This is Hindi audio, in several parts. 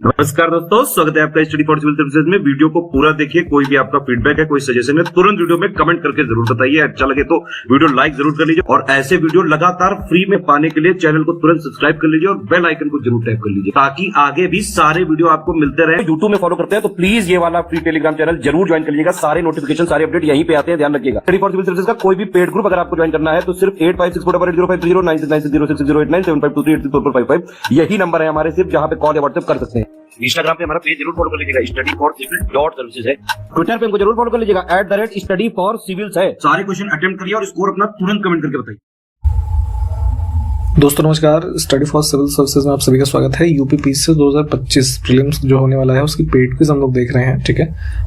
नमस्कार दोस्तों, स्वागत है आपका स्टडी फॉर सिविल सर्विसेज में। वीडियो को पूरा देखिए। कोई भी आपका फीडबैक है, कोई सजेशन है, तुरंत वीडियो में कमेंट करके जरूर बताइए। अच्छा लगे तो वीडियो लाइक जरूर कर लीजिए और ऐसे वीडियो लगातार फ्री में पाने के लिए चैनल को तुरंत सब्सक्राइब कर लीजिए और बेल आइकन को जरूर टैप कर लीजिए ताकि आगे भी सारे वीडियो आपको मिलते रहे। यूट्यूब में फॉलो करते हैं तो प्लीज ये वाला फ्री टेलीग्राम चैनल जरूर ज्वाइन कर लीजिएगा। सारे नोटिफिकेशन, सारे अपडेट यहीं पे आते हैं, ध्यान रखिएगा। स्टडी फॉर सिविल सर्विसेज का कोई भी पेड ग्रुप अगर आपको ज्वाइन करना है तो सिर्फ 85648805309606089752386455 यही नंबर है हमारे, सिर्फ जहां पे कॉल या व्हाट्सएप कर सकते हैं। इंस्टाग्राम पे हमारा पेज जरूर फॉलो कर लीजिएगा, स्टडी फॉर सिविल .सर्विसेज है। ट्विटर पे हमको जरूर फॉलो कर लीजिएगा, @study for civils है। सारे क्वेश्चन अटेम्प्ट करिए और स्कोर अपना तुरंत कमेंट करके बताइए। दोस्तों नमस्कार, स्टडी फॉर सिविल सर्विसेज में आप सभी का स्वागत है। यूपीपीसी 2025 प्रीलिम्स जो होने वाला है उसकी पेड क्विज हम लोग देख रहे हैं, ठीक है।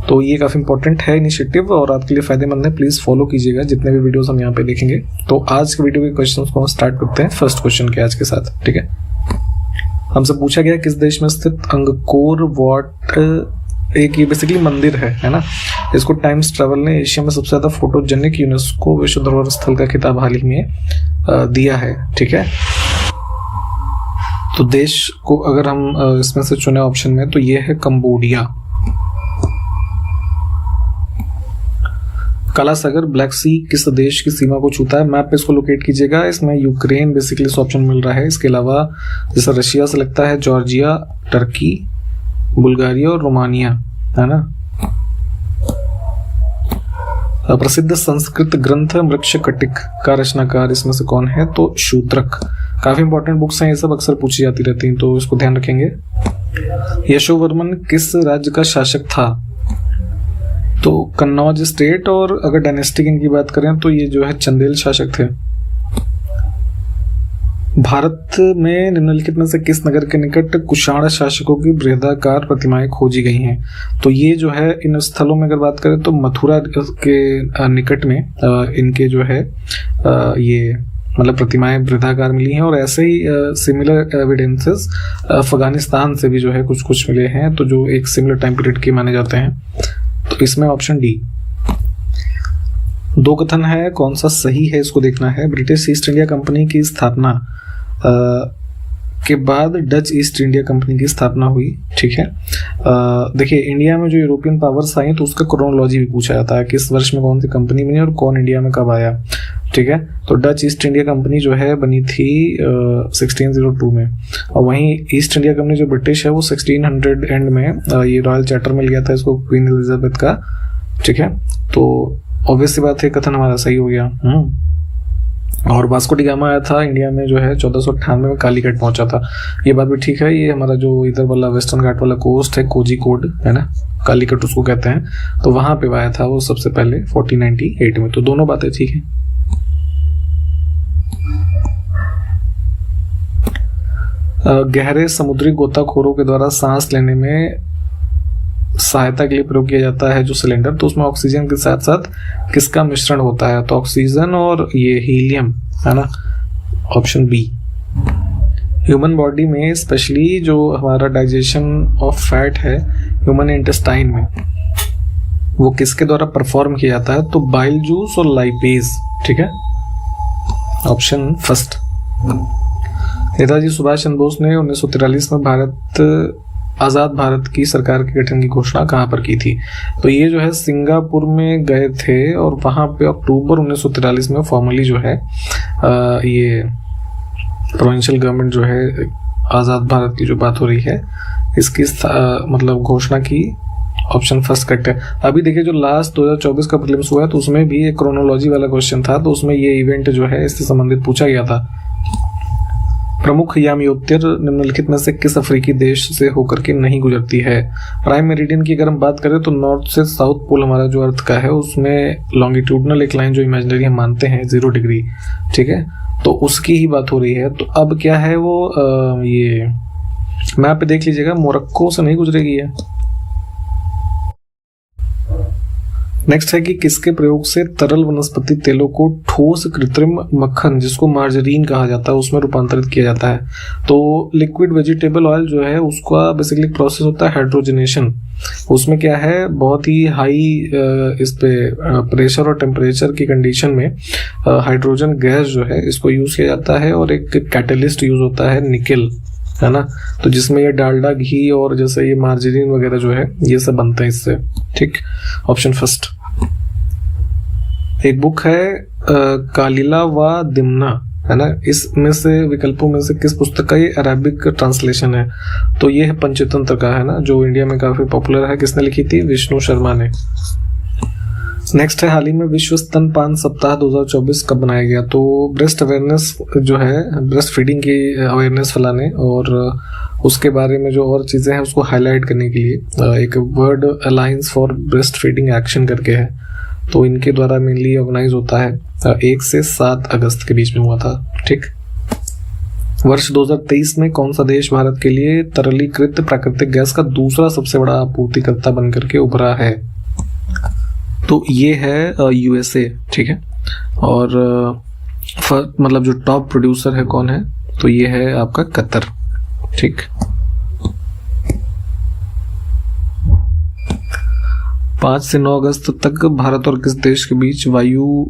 तो ये काफी इंपॉर्टेंट है इनिशिएटिव और आपके लिए फायदेमंद है। प्लीज फॉलो कीजिएगा जितने भी वीडियोस हम यहाँ पे देखेंगे। तो आज के वीडियो के क्वेश्चन को हम स्टार्ट करते हैं फर्स्ट क्वेश्चन के आज के साथ, ठीक है। हमसे पूछा गया किस देश में स्थित अंगकोर वाट एक ये बेसिकली मंदिर है ना। इसको टाइम्स ट्रैवल ने एशिया में सबसे ज्यादा फोटोजेनिक यूनेस्को विश्व धरोहर स्थल का खिताब हाल ही में दिया है, ठीक है। तो देश को अगर हम इसमें से चुने ऑप्शन में तो ये है कंबोडिया। काला सागर ब्लैक सी किस देश की सीमा को छूता है? मैप पे इसको लोकेट कीजिएगा। इसमें यूक्रेन बेसिकली इस ऑप्शन मिल रहा है। इसके अलावा जैसा रशिया से लगता है जॉर्जिया, टर्की, बुल्गारिया और रोमानिया, है ना। प्रसिद्ध संस्कृत ग्रंथ मृक्षकटिक का रचनाकार इसमें से कौन है? तो शूद्रक। काफी इंपॉर्टेंट बुक्स हैं, ये सब अक्सर पूछी जाती रहती हैं, तो इसको ध्यान रखेंगे। यशोवर्मन किस राज्य का शासक था? तो कन्नौज स्टेट। और अगर डायनेस्टिक इनकी बात करें तो ये जो है चंदेल शासक थे। भारत में निम्नलिखित में से किस नगर के निकट कुषाण शासकों की बृहदाकार प्रतिमाएं खोजी गई हैं? तो ये जो है इन स्थलों में अगर बात करें तो मथुरा के निकट में इनके जो है ये मतलब प्रतिमाएं बृहदाकार मिली हैं। और ऐसे ही सिमिलर एविडेंसेस अफगानिस्तान से भी जो है कुछ कुछ मिले हैं, तो जो एक सिमिलर टाइम पीरियड के माने जाते हैं। तो इसमें ऑप्शन डी। दो कथन है, कौन सा सही है इसको देखना है। ब्रिटिश ईस्ट इंडिया कंपनी की स्थापना के बाद डच ईस्ट इंडिया कंपनी की स्थापना हुई, ठीक है। देखिए इंडिया में जो यूरोपियन पावर्स आई तो उसका क्रोनोलॉजी भी पूछा जाता है, किस वर्ष में कौन सी कंपनी बनी और कौन इंडिया में कब आया, ठीक है। तो डच ईस्ट इंडिया कंपनी जो है बनी थी 1602 में, और वहीं ईस्ट इंडिया कंपनी जो ब्रिटिश है वो 1600 एंड में ये रॉयल चार्टर मिल गया था इसको क्वीन एलिजाबेथ का, ठीक है। तो ऑब्वियस सी बात है, कथन हमारा सही हो गया। और वास्को डी गामा आया था इंडिया में जो है 1498 में कालीकट पहुंचा था, ये बात भी ठीक है। ये हमारा जो इधर वाला वेस्टर्न घाट वाला कोस्ट है, कोझिकोड है ना, कालीकट उसको कहते हैं, तो वहां पे आया था वो सबसे पहले 1498 में। तो दोनों बातें ठीक है। गहरे समुद्री गोताखोरों के द्वारा सांस लेने में सहायता के लिए प्रयोग किया जाता है जो सिलेंडर, तो उसमें ऑक्सीजन के साथ साथ किसका मिश्रण होता है? तो ऑक्सीजन और ये हीलियम, है ना, ऑप्शन बी। ह्यूमन बॉडी में स्पेशली जो हमारा डाइजेशन ऑफ फैट है ह्यूमन इंटेस्टाइन में, वो किसके द्वारा परफॉर्म किया जाता है? तो बाइल जूस और लाइपेज, ठीक है, ऑप्शन फर्स्ट। नेताजी सुभाष चंद्र बोस ने 1943 में आजाद भारत की सरकार के गठन की घोषणा कहां पर की थी? तो ये जो है सिंगापुर में गए थे और वहां पे अक्टूबर 1943 में फॉर्मली जो है ये प्रोविंशियल गवर्नमेंट जो है आजाद भारत की जो बात हो रही है इसकी मतलब घोषणा की। ऑप्शन फर्स्ट करेक्ट है। अभी देखिए जो लास्ट 2024 का प्रीलिम्स हुआ है तो उसमें भी एक क्रोनोलॉजी वाला क्वेश्चन था, तो उसमें ये इवेंट जो है इससे संबंधित पूछा गया था। प्रमुख यामयोत्तिर निम्नलिखित में से किस अफ्रीकी देश से होकर के नहीं गुजरती है? प्राइम मेरिडियन की अगर हम बात करें तो नॉर्थ से साउथ पोल हमारा जो अर्थ का है उसमें लॉन्गिट्यूडनल एक लाइन जो इमेजिनरी हम मानते हैं 0 डिग्री, ठीक है, तो उसकी ही बात हो रही है। तो अब क्या है वो ये मैप पे देख लीजिएगा, मोरक्को से नहीं गुजरेगी है। नेक्स्ट है कि किसके प्रयोग से तरल वनस्पति तेलों को ठोस कृत्रिम मक्खन जिसको मार्जरीन कहा जाता है उसमें रूपांतरित किया जाता है? तो लिक्विड वेजिटेबल ऑयल जो है उसका बेसिकली प्रोसेस होता है हाइड्रोजनेशन। उसमें क्या है, बहुत ही हाई इस पे प्रेशर और टेम्परेचर की कंडीशन में हाइड्रोजन गैस जो है इसको यूज किया जाता है, और एक कैटलिस्ट यूज होता है निकेल, है ना, तो जिसमें ये डालडा, घी और जैसे ये मार्जरीन वगैरह जो है ये सब बनता है इससे। ठीक, ऑप्शन फर्स्ट। एक बुक है कालिला व दिमना, है ना, इसमें से विकल्पों में से किस पुस्तक का ये अरेबिक ट्रांसलेशन है? तो ये है पंचतंत्र का, है ना, जो इंडिया में काफी पॉपुलर है। किसने लिखी थी? विष्णु शर्मा ने। नेक्स्ट है, हाल ही में विश्व स्तनपान सप्ताह 2024 कब बनाया गया? तो ब्रेस्ट अवेयरनेस जो है, ब्रेस्ट फीडिंग की अवेयरनेस फैलाने और उसके बारे में जो और चीजें हैं उसको हाईलाइट करने के लिए एक world alliance for breast feeding action करके है, तो इनके द्वारा मेनली ऑर्गेनाइज होता है। 1 से 7 अगस्त के बीच में हुआ था। ठीक, वर्ष 2023 में कौन सा देश भारत के लिए तरलीकृत प्राकृतिक गैस का दूसरा सबसे बड़ा आपूर्तिकर्ता बनकर के उभरा है? तो ये है यूएसए। ठीक है, और मतलब जो टॉप प्रोड्यूसर है कौन है? तो ये है आपका कतर। ठीक, 5 से 9 अगस्त तक भारत और किस देश के बीच वायु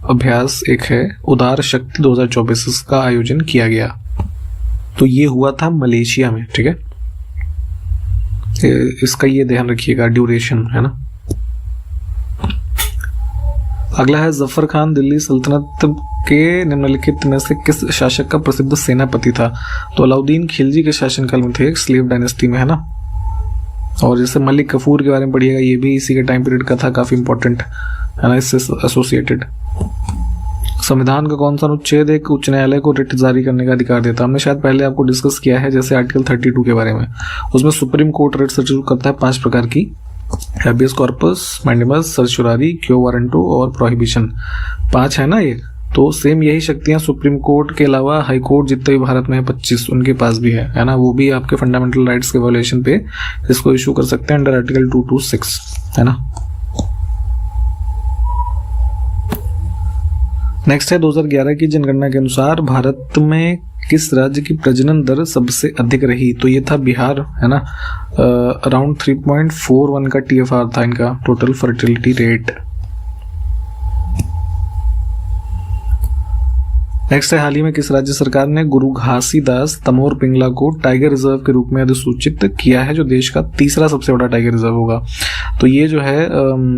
अभ्यास एक है उदार शक्ति 2024 का आयोजन किया गया? तो ये हुआ था मलेशिया में। ठीक है, इसका ये ध्यान रखिएगा, ड्यूरेशन, है ना। अगला है, जफर खान दिल्ली सल्तनत के निम्नलिखित में से किस शासक का प्रसिद्ध सेनापति था? तो अलाउद्दीन खिलजी के शासनकाल में थे, स्लेव डायनेस्टी में, है ना। और जैसे मलिक कफूर के बारे में पढ़िएगा, ये भी इसी के टाइम पीरियड का था, काफी इंपॉर्टेंट है ना, इससे एसोसिएटेड। संविधान का कौन सा अनुच्छेद एक उच्च न्यायालय को रिट जारी करने का अधिकार देता? हमने शायद पहले आपको डिस्कस किया है, जैसे आर्टिकल 32 के बारे में। उसमें सुप्रीम कोर्ट रिट शुरू करता है 5 प्रकार की, हैबियस कॉर्पस, मैंडेमस, सर्चुरारी, क्यो वारंटो और प्रोहिबिशन। 5 है ना ये। तो सेम यही शक्तियां सुप्रीम कोर्ट के अलावा हाई कोर्ट जितने भी भारत में है 25 उनके पास भी है ना। वो भी आपके फंडामेंटल राइट्स के वायलेशन पे इसको इशू कर सकते हैं अंडर आर्टिकल 226, है ना। नेक्स्ट है, 2011 की जनगणना के अनुसार भारत में किस राज्य की प्रजनन दर सबसे अधिक रही? तो ये था बिहार, है ना। अराउंड 3.41 का TFR था इनका, टोटल फर्टिलिटी रेट। नेक्स्ट है, हाल ही में किस राज्य सरकार ने गुरु घासीदास तमोर पिंगला को टाइगर रिजर्व के रूप में अधिसूचित किया है, जो देश का तीसरा सबसे बड़ा टाइगर रिजर्व होगा? तो ये जो है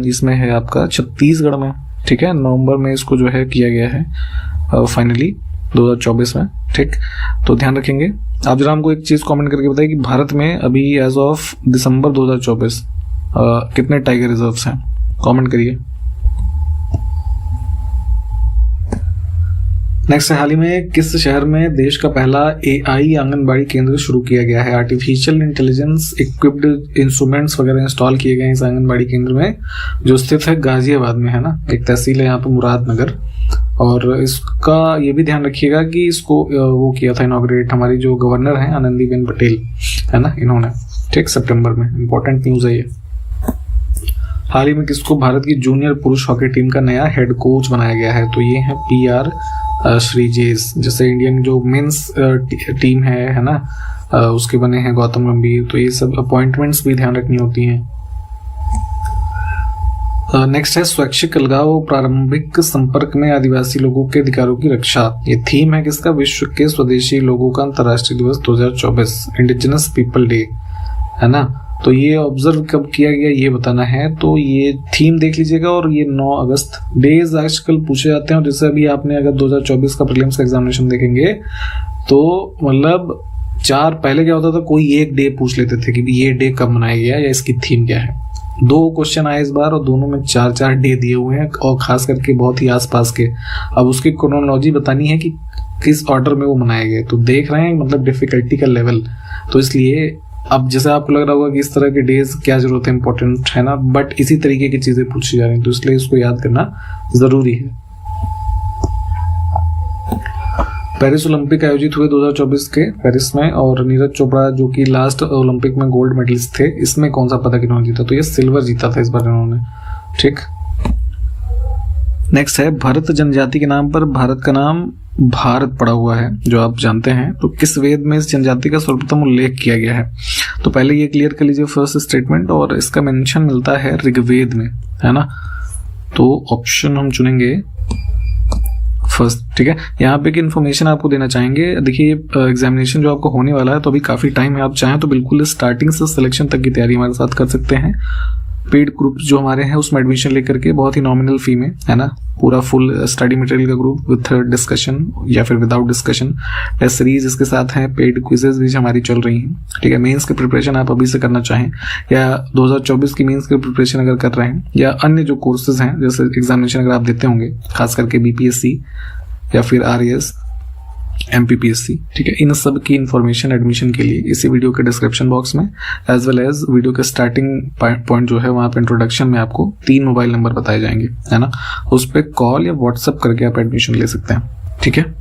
इसमें है आपका छत्तीसगढ़ में। ठीक है, नवंबर में इसको जो है किया गया है फाइनली 2024 में। ठीक, तो ध्यान रखेंगे। आप जरा हमको एक चीज कमेंट करके बताइए कि भारत में अभी एज ऑफ दिसंबर 2024 कितने टाइगर रिजर्व्स हैं? कमेंट करिए। नेक्स्ट है, हाल ही में किस शहर में देश का पहला AI आंगनबाड़ी केंद्र शुरू किया गया है? आर्टिफिशियल इंटेलिजेंस इक्विप्ड इंस्ट्रूमेंट्स वगैरह इंस्टॉल किए गए हैं इस आंगनबाड़ी केंद्र में, जो स्थित है गाजियाबाद में, है ना। एक तहसील है यहाँ पर मुरादनगर। और इसका ये भी ध्यान रखिएगा कि इसको वो किया था इनॉग्रेट हमारी जो गवर्नर हैं आनंदीबेन पटेल, है ना, इन्होंने। ठीक, सितंबर में। इंपॉर्टेंट न्यूज है ये। हाल ही में किसको भारत की जूनियर पुरुष हॉकी टीम का नया हेड कोच बनाया गया है? तो ये है PR श्रीजेश। जैसे इंडियन जो मेंस टीम है ना, उसके बने हैं गौतम गंभीर। तो ये सब अपॉइंटमेंट्स भी ध्यान रखनी होती हैं। नेक्स्ट है, स्वैच्छिक अलगाव प्रारंभिक संपर्क में आदिवासी लोगों के अधिकारों की रक्षा। ये थीम है किसका? विश्व के स्वदेशी लोगों का अंतर्राष्ट्रीय दिवस 2024, इंडिजिनस पीपल डे, है ना। तो ये ऑब्जर्व कब किया गया ये बताना है। तो ये थीम देख लीजिएगा। और ये 9 अगस्त डेज आजकल पूछे जाते हैं। और जैसे अभी आपने अगर 2024 का प्रीलिम्स का एग्जामिनेशन देखेंगे तो मतलब 4 पहले क्या होता था, कोई एक डे पूछ लेते थे कि ये डे कब मनाया गया या इसकी थीम क्या है। 2 क्वेश्चन आए इस बार और दोनों में 4-4 डे दिए हुए हैं और खास करके बहुत ही आसपास के। अब उसकी क्रोनोलॉजी बतानी है कि किस ऑर्डर में वो मनाए गए। तो देख रहे हैं मतलब डिफिकल्टी का लेवल। तो इसलिए अब जैसे आपको लग रहा होगा कि इस तरह के डेज क्या जरूरत है, इंपॉर्टेंट है ना, बट इसी तरीके की चीजें पूछी जा रही हैं, तो इसलिए इसको याद करना जरूरी है। पेरिस ओलंपिक आयोजित हुए 2024 के पेरिस में, और नीरज चोपड़ा जो कि लास्ट ओलंपिक में गोल्ड मेडलिस्ट थे, इसमें कौन सा पदक इन्होंने जीता? तो ये सिल्वर जीता था इस बार इन्होंने। ठीक, नेक्स्ट है, भरत जनजाति के नाम पर भारत का नाम भारत पड़ा हुआ है, जो आप जानते हैं। तो किस वेद में इस जनजाति का सर्वप्रथम उल्लेख किया गया है? तो पहले ये क्लियर कर लीजिए फर्स्ट स्टेटमेंट। और इसका मेंशन मिलता है ऋग्वेद में, है ना। तो ऑप्शन हम चुनेंगे फर्स्ट। ठीक है, यहाँ पे की इन्फॉर्मेशन आपको देना चाहेंगे। देखिए एग्जामिनेशन जो आपको होने वाला है तो अभी काफ़ी टाइम है, आप चाहें तो बिल्कुल स्टार्टिंग से सिलेक्शन तक की तैयारी हमारे साथ कर सकते हैं। पेड ग्रुप जो हमारे हैं उसमें एडमिशन लेकर के बहुत ही नॉमिनल फी में, है ना, पूरा फुल स्टडी मटेरियल का ग्रुप विथ डिस्कशन या फिर विदाउट डिस्कशन, टेस्ट सीरीज इसके साथ हैं, पेड क्विजेज भी हमारी चल रही हैं। ठीक है, मेंस की प्रिपरेशन आप अभी से करना चाहें या 2024 की मेंस की प्रिपरेशन अगर कर रहे हैं या अन्य जो कोर्सेज हैं जैसे एग्जामिनेशन अगर आप देते होंगे, खास करके बीपीएससी या फिर आरएएस, एमपीपीएससी, ठीक है, इन सब की इन्फॉर्मेशन एडमिशन के लिए इसी वीडियो के डिस्क्रिप्शन बॉक्स में एज वेल एज वीडियो के स्टार्टिंग पॉइंट जो है वहाँ पे इंट्रोडक्शन में आपको 3 मोबाइल नंबर बताए जाएंगे, है ना, उस पर कॉल या व्हाट्सएप करके आप एडमिशन ले सकते हैं। ठीक है,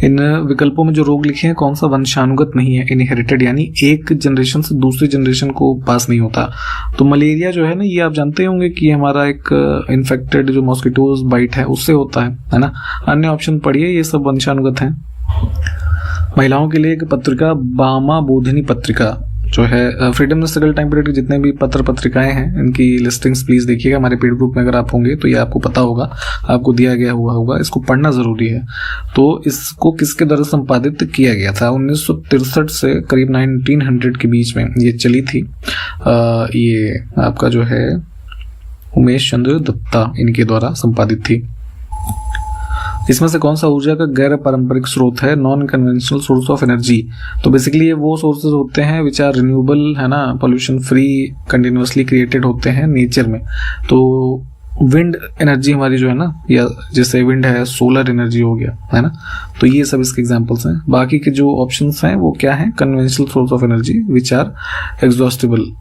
इन विकल्पों में जो रोग लिखे हैं कौन सा वंशानुगत नहीं है, इनहेरिटेड, यानी एक जनरेशन से दूसरी जनरेशन को पास नहीं होता। तो मलेरिया जो है ना, ये आप जानते होंगे कि हमारा एक इन्फेक्टेड जो मॉस्किटोज बाइट है उससे होता है ना। अन्य ऑप्शन पढ़िए, ये सब वंशानुगत हैं। महिलाओं के लिए एक पत्रिका बामा बोधिनी पत्रिका जो है, फ्रीडम स्ट्रगल टाइम पीरियड के जितने भी पत्र पत्रिकाएं हैं इनकी लिस्टिंग्स प्लीज देखिएगा। हमारे पेड ग्रुप में अगर आप होंगे तो ये आपको पता होगा, आपको दिया गया हुआ होगा, इसको पढ़ना जरूरी है। तो इसको किसके द्वारा संपादित किया गया था? 1963 से करीब 1900 के बीच में ये चली थी। ये आपका जो है उमेश चंद्र दत्ता इनके द्वारा संपादित थी। इसमें से कौन सा ऊर्जा का गैर पारंपरिक स्रोत है? Non conventional source of energy. तो बेसिकली ये वो सोर्सेज होते हैं विच आर रिन्यूएबल, है ना, पोल्यूशन फ्री, कंटिन्यूअसली क्रिएटेड होते हैं नेचर में। तो विंड एनर्जी हमारी जो है ना, या जैसे विंड है, सोलर एनर्जी हो गया, है ना, तो ये सब इसके एग्जांपल्स हैं। बाकी के जो ऑप्शंस हैं वो क्या है? Conventional source of energy which are exhaustible.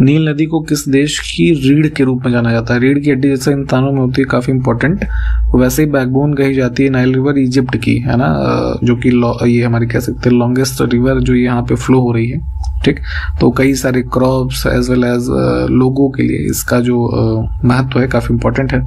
Nile नदी को किस देश की रीढ़ के रूप में जाना जाता है? रीढ़ की हड्डी जैसे इंसानों में होती है, काफी इंपॉर्टेंट, वैसे ही बैकबोन कही जाती है नाइल रिवर इजिप्ट की, है ना, जो कि ये हमारी कह सकते हैं लॉन्गेस्ट रिवर जो यहाँ पे फ्लो हो रही है। ठीक, तो कई सारे क्रॉप्स एज वेल एज लोगों के लिए इसका जो महत्व है काफी इंपॉर्टेंट है।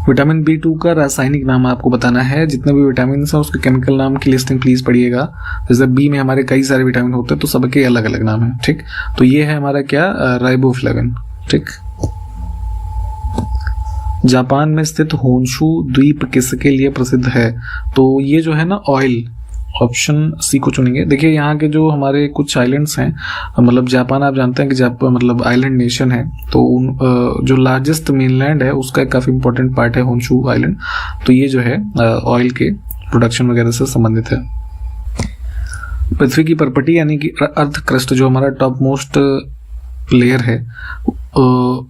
विटामिन B2 का रासायनिक नाम आपको बताना है। जितने भी विटामिन हैं उसके केमिकल नाम की लिस्टिंग प्लीज पढ़िएगा। जैसे बी में हमारे कई सारे विटामिन होते हैं तो सबके अलग अलग नाम है। ठीक, तो ये है हमारा क्या, राइबोफ्लेविन। ठीक, जापान में स्थित होन्शु द्वीप किसके लिए प्रसिद्ध है? तो ये जो है ना ऑयल, ऑप्शन सी को चुनेंगे। देखिए यहाँ के जो हमारे कुछ आइलैंड्स हैं, मतलब जापान आप जानते हैं कि जापान मतलब आइलैंड नेशन है, तो जो लार्जेस्ट मेनलैंड है उसका एक काफी इंपॉर्टेंट पार्ट है होन्शु आइलैंड। तो ये जो है ऑयल के प्रोडक्शन वगैरह से संबंधित है। पृथ्वी की परपटी यानी कि अर्थ क्रस्ट जो हमारा टॉप मोस्ट लेयर है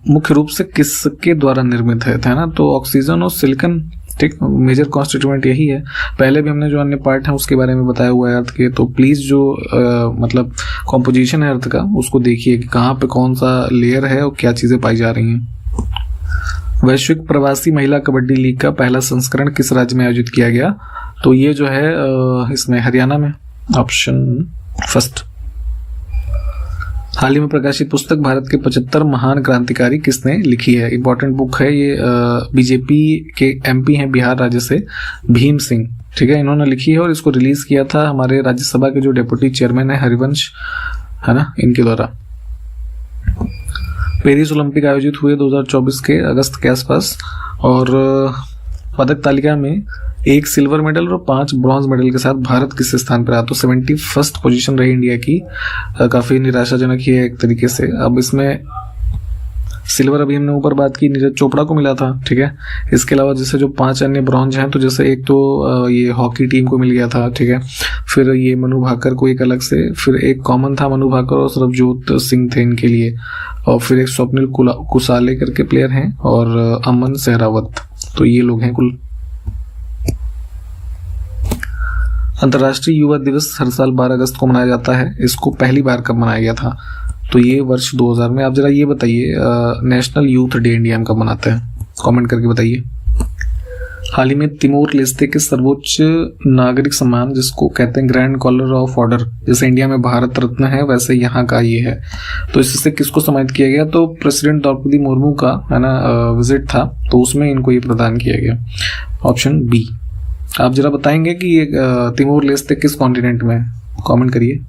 मुख्य रूप से किसके द्वारा निर्मित है ना? तो ऑक्सीजन और सिलिकॉन। ठीक, मेजर कॉन्स्टिट्यूएंट यही है। पहले भी हमने जो अन्य पार्ट है उसके बारे में बताया हुआ है अर्थ के, तो प्लीज जो मतलब कॉम्पोजिशन है अर्थ का उसको देखिए कि कहाँ पे कौन सा लेयर है और क्या चीजें पाई जा रही हैं। वैश्विक प्रवासी महिला कबड्डी लीग का पहला संस्करण किस राज्य में आयोजित किया गया? तो ये जो है इसमें हरियाणा में, ऑप्शन फर्स्ट। हाल ही में प्रकाशित पुस्तक भारत के 75 महान क्रांतिकारी किसने लिखी है? इंपॉर्टेंट बुक है ये। बीजेपी के एमपी हैं बिहार राज्य से, भीम सिंह, ठीक है, इन्होंने लिखी है और इसको रिलीज किया था हमारे राज्यसभा के जो डेप्यूटी चेयरमैन है हरिवंश, है ना, इनके द्वारा। पेरिस ओलंपिक आयोजित हुए 2024 के अगस्त के आसपास और पदक तालिका में 1 सिल्वर मेडल और 5 ब्रॉन्ज मेडल के साथ भारत किस स्थान पर आया? तो 71st पोजीशन रही इंडिया की। काफी निराशाजनक ही है एक तरीके से। अब इसमें सिल्वर अभी हमने ऊपर बात की नीरज चोपड़ा को मिला था, ठीक है। इसके अलावा जैसे जो 5 अन्य ब्रॉन्ज हैं, तो जैसे एक तो ये हॉकी टीम को मिल गया था, ठीक है, फिर ये मनु भाकर को एक अलग से, फिर एक कॉमन था मनु भाकर और सरबजोत सिंह थे इनके लिए, और फिर एक स्वप्निल कुसाले करके प्लेयर हैं और अमन सहरावत, तो ये लोग हैं कुल। अंतर्राष्ट्रीय युवा दिवस हर साल 12 अगस्त को मनाया जाता है। इसको पहली बार कब मनाया गया था? तो ये वर्ष 2000 में। आप जरा ये बताइए नेशनल यूथ डे इंडिया में कब मनाते हैं? कमेंट करके बताइए। हाल ही में तिमोर लेस्ते के सर्वोच्च नागरिक सम्मान जिसको कहते हैं ग्रैंड कॉलर ऑफ ऑर्डर, जैसे इंडिया में भारत रत्न है वैसे यहाँ का ये है, तो इससे किसको सम्मानित किया गया? तो प्रेसिडेंट द्रौपदी मुर्मू का, है ना, विजिट था, तो उसमें इनको ये प्रदान किया गया। Option B. आप जरा बताएंगे कि ये तिमोर लेस्ते किस कॉन्टिनेंट में है? कमेंट करिए।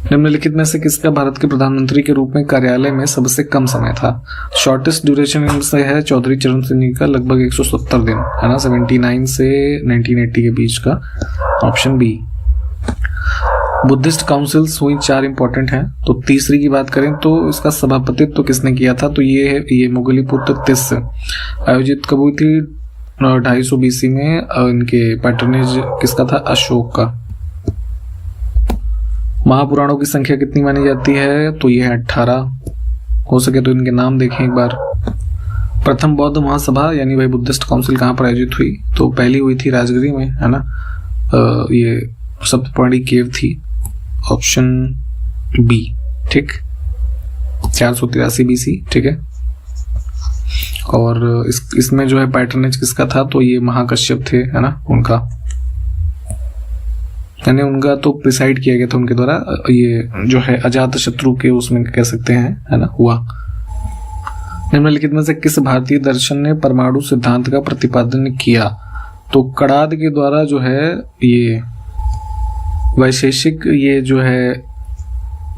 निम्नलिखित में से किसका भारत के प्रधानमंत्री के रूप में कार्यालय में सबसे कम समय था? शॉर्टेस्ट ड्यूरेशन से है चौधरी चरण सिंह जी का, लगभग 170 दिन, है ना, 79 से 1980 के बीच का, ऑप्शन बी। बुद्धिस्ट काउंसिल्स हुई 4 इंपॉर्टेंट हैं। तो तीसरी की बात करें तो इसका सभापतित्व तो किसने किया था? तो ये है, ये मोगलीपुत्र तिस्स आयोजित कब हुई थी? 250 BC में। इनके पैटर्नेज किसका था? अशोक का। महापुराणों की संख्या कितनी मानी जाती है? तो ये है 18। हो सके तो इनके नाम देखें एक बार। प्रथम बौद्ध महासभा यानी वही बुद्धिस्ट काउंसिल कहाँ पर आयोजित हुई? तो पहली हुई थी राजगिरी में, है ना। ये सप्तपर्णी केव थी, ऑप्शन बी, ठीक। 483 BC, ठीक है। और इसमें जो है पैटर्नेज किसका था? तो ये महाकश्यप थे, है ना, उनका, यानी उनका तो प्रिसाइड किया गया था उनके द्वारा। ये जो है अजात शत्रु के उसमें कह सकते हैं, है ना, हुआ। निम्नलिखित में से किस भारतीय दर्शन ने परमाणु सिद्धांत का प्रतिपादन किया? तो कड़ाद के द्वारा जो है ये वैशेषिक ये जो है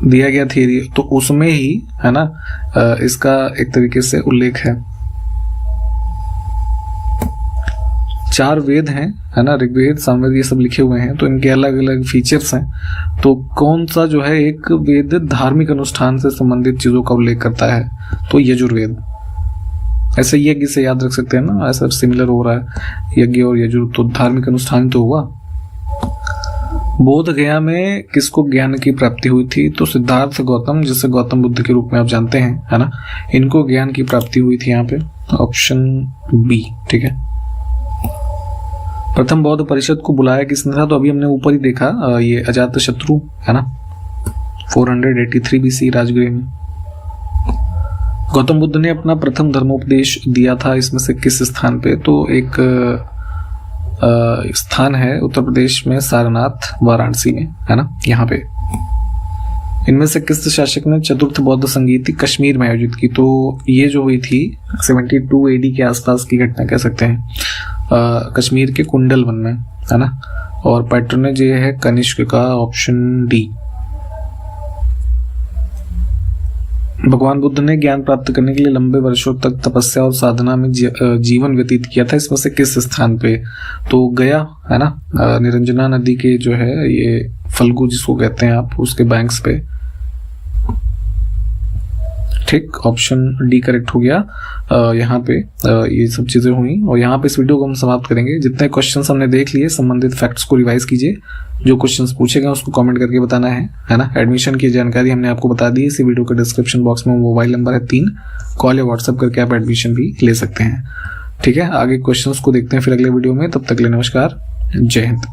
दिया गया थियरी, तो उसमें ही, है ना, इसका एक तरीके से उल्लेख है। 4 वेद हैं, है ना, ऋग्वेद, सामवेद, ये सब लिखे हुए हैं, तो इनके अलग अलग फीचर्स हैं। तो कौन सा जो है एक वेद धार्मिक अनुष्ठान से संबंधित चीजों का उल्लेख करता है? तो यजुर्वेद। ऐसे यज्ञ से याद रख सकते हैं ना, ऐसा सिमिलर हो रहा है, यज्ञ और यजुर तो धार्मिक अनुष्ठान तो हुआ। बोध गया में किसको ज्ञान की प्राप्ति हुई थी? तो सिद्धार्थ गौतम, जिसे गौतम बुद्ध के रूप में आप जानते हैं, है ना, इनको ज्ञान की प्राप्ति हुई थी यहाँ पे, ऑप्शन बी, ठीक है। प्रथम बौद्ध परिषद को बुलाया किसने था? तो अभी हमने ऊपर ही देखा, ये अजात शत्रु, है ना, 483 BC राजगिरी में। गौतम बुद्ध ने अपना प्रथम धर्मोपदेश दिया था इसमें से किस स्थान पे? तो एक स्थान है उत्तर प्रदेश में, सारनाथ, वाराणसी में, है ना, यहाँ पे। इनमें से किस शासक ने चतुर्थ बौद्ध संगीति कश्मीर में आयोजित की? तो ये जो हुई थी 72 AD के आसपास की घटना कह सकते हैं, कश्मीर के कुंडल वन में, है ना। और पैटर्नेज ये है कनिष्क का, ऑप्शन डी। भगवान बुद्ध ने ज्ञान प्राप्त करने के लिए लंबे वर्षों तक तपस्या और साधना में जीवन व्यतीत किया था, इसमें से किस स्थान पे? तो गया, है ना, निरंजना नदी के जो है ये फल्गु जिसको कहते हैं आप, उसके बैंक्स पे, ठीक, ऑप्शन डी करेक्ट हो गया। यहाँ पे ये सब चीजें हुई और यहाँ पे इस वीडियो को हम समाप्त करेंगे। जितने क्वेश्चंस हमने देख लिए, संबंधित फैक्ट्स को रिवाइज कीजिए, जो क्वेश्चंस पूछे गए उसको कमेंट करके बताना है ना। एडमिशन की जानकारी हमने आपको बता दी है, इसी वीडियो के डिस्क्रिप्शन बॉक्स में मोबाइल नंबर है 3, कॉल या व्हाट्सएप करके आप एडमिशन भी ले सकते हैं, ठीक है। आगे क्वेश्चंस को देखते हैं फिर अगले वीडियो में, तब तक के लिए नमस्कार, जय हिंद।